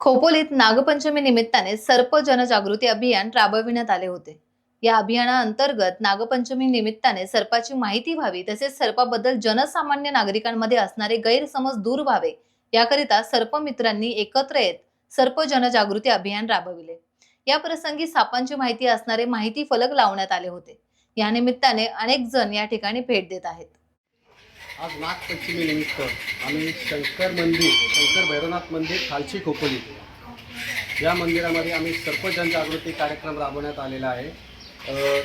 खोपोलीत नागपंचमी निमित्ताने सर्प जनजागृती अभियान राबविण्यात आले होते। या अभियानाअंतर्गत नागपंचमी निमित्ताने सर्पाची माहिती व्हावी तसेच सर्पाबद्दल जनसामान्य नागरिकांमध्ये असणारे गैरसमज दूर व्हावे याकरिता सर्पमित्रांनी एकत्र येत सर्प जनजागृती अभियान राबविले। या प्रसंगी सापांची माहिती असणारे माहिती फलक लावण्यात आले होते। या निमित्ताने अनेक जण या ठिकाणी भेट देत आहेत। आज नागपंचमी निमित्त आम्ही शंकर भैरवनाथ मंदिर खालची खोपोली या मंदिरामध्ये आम्ही सर्प जनजागृती कार्यक्रम राबवण्यात आलेला आहे।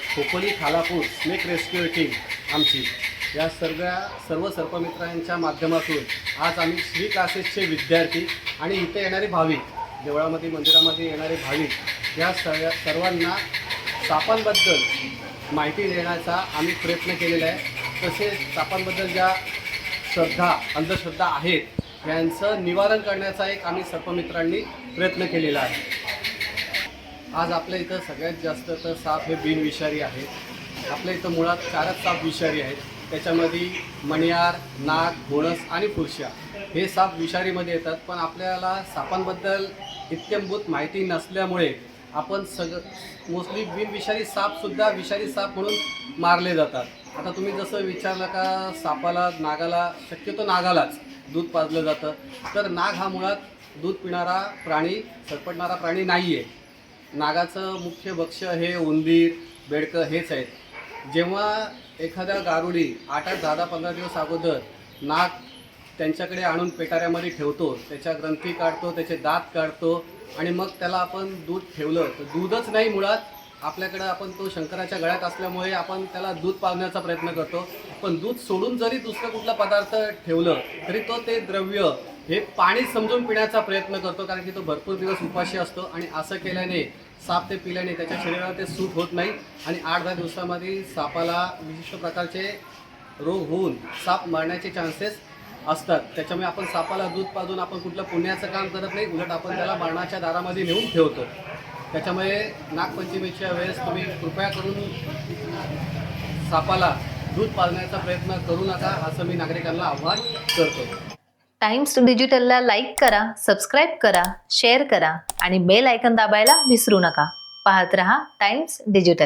Khopoli Khalapur snake rescue team आमची या सर्व सर्पमित्रांच्या माध्यमातून आज आम्ही श्री क्लासेसचे विद्यार्थी आणि इथे येणारे भाविक, देवळामध्ये मंदिरामध्ये येणारे भाविक या सर्वांना सापांबद्दल माहिती देण्याचा आम्ही प्रयत्न केलेला आहे। तसेच सापांबद्दल ज्या अंधश्रद्धा आहेत यांचं निवारण करण्याचा एक आम्ही सर्पमित्रांनी प्रयत्न केलेला आहे। आज आपल्या इथं सगळ्यात जास्त तर साप हे बिनविषारी आहेत। आपल्या इथं मुळात 4च साप विषारी आहेत। त्याच्यामध्ये मणियार, नाग, बोणस आणि फुरशा हे साप विषारीमध्ये येतात। पण आपल्याला सापांबद्दल इत्यंभूत माहिती नसल्यामुळे आपण मोस्टली बिनविषारी सापसुद्धा विषारी साप म्हणून मारले जातात। आता तुम्ही जसं विचारलं का सापाला, नागाला, शक्यतो नागालाच दूध पाजलं जातं, तर नाग हा मुळात दूध पिणारा प्राणी, सरपटणारा प्राणी नाही आहे। नागाचं मुख्य भक्ष्य हे उंदीर, बेडकं हेच आहेत। जेव्हा एखाद्या गारुडी 8-8, 10-10, 15 दिवस अगोदर नाग त्यांच्याकडे आणून पेटाऱ्यामध्ये ठेवतो, त्याच्या ग्रंथी काढतो, त्याचे दात काढतो आणि मग त्याला आपण दूध ठेवलं तर दूधच नाही, मुळात आपल्याकडं आपण तो शंकराच्या गळ्यात असल्यामुळे आपण त्याला दूध पाजण्याचा प्रयत्न करतो। पण दूध सोडून जरी दुसरा कुठला पदार्थ ठेवलं तरी तो ते द्रव्य हे पाणी समजून पिण्याचा प्रयत्न करतो, कारण की तो भरपूर दिवस उपाशी असतो आणि असं केल्याने साप ते पिल्याने त्याच्या शरीराला ते सूट होत नाही आणि 8-10 दिवसामध्ये सापाला विशिष्ट प्रकारचे रोग होऊन साप मरण्याचे चान्सेस असतात। त्याच्यामुळे आपण सापाला दूध पाजून आपण कुठलं पुण्याचं काम करत नाही, उलट आपण त्याला मरणाच्या दारामध्ये नेऊन ठेवतो। त्याच्यामुळे नागपंचमीच्या वेळेस तुम्ही कृपया करून सापाला दूध पाजण्याचा प्रयत्न करू नका, असं मी नागरिकांना आवाहन करतो। टाइम्स डिजिटलला लाईक करा, सबस्क्राईब करा, शेअर करा आणि बेल आयकॉन दाबायला विसरू नका। पाहत रहा टाइम्स डिजिटल।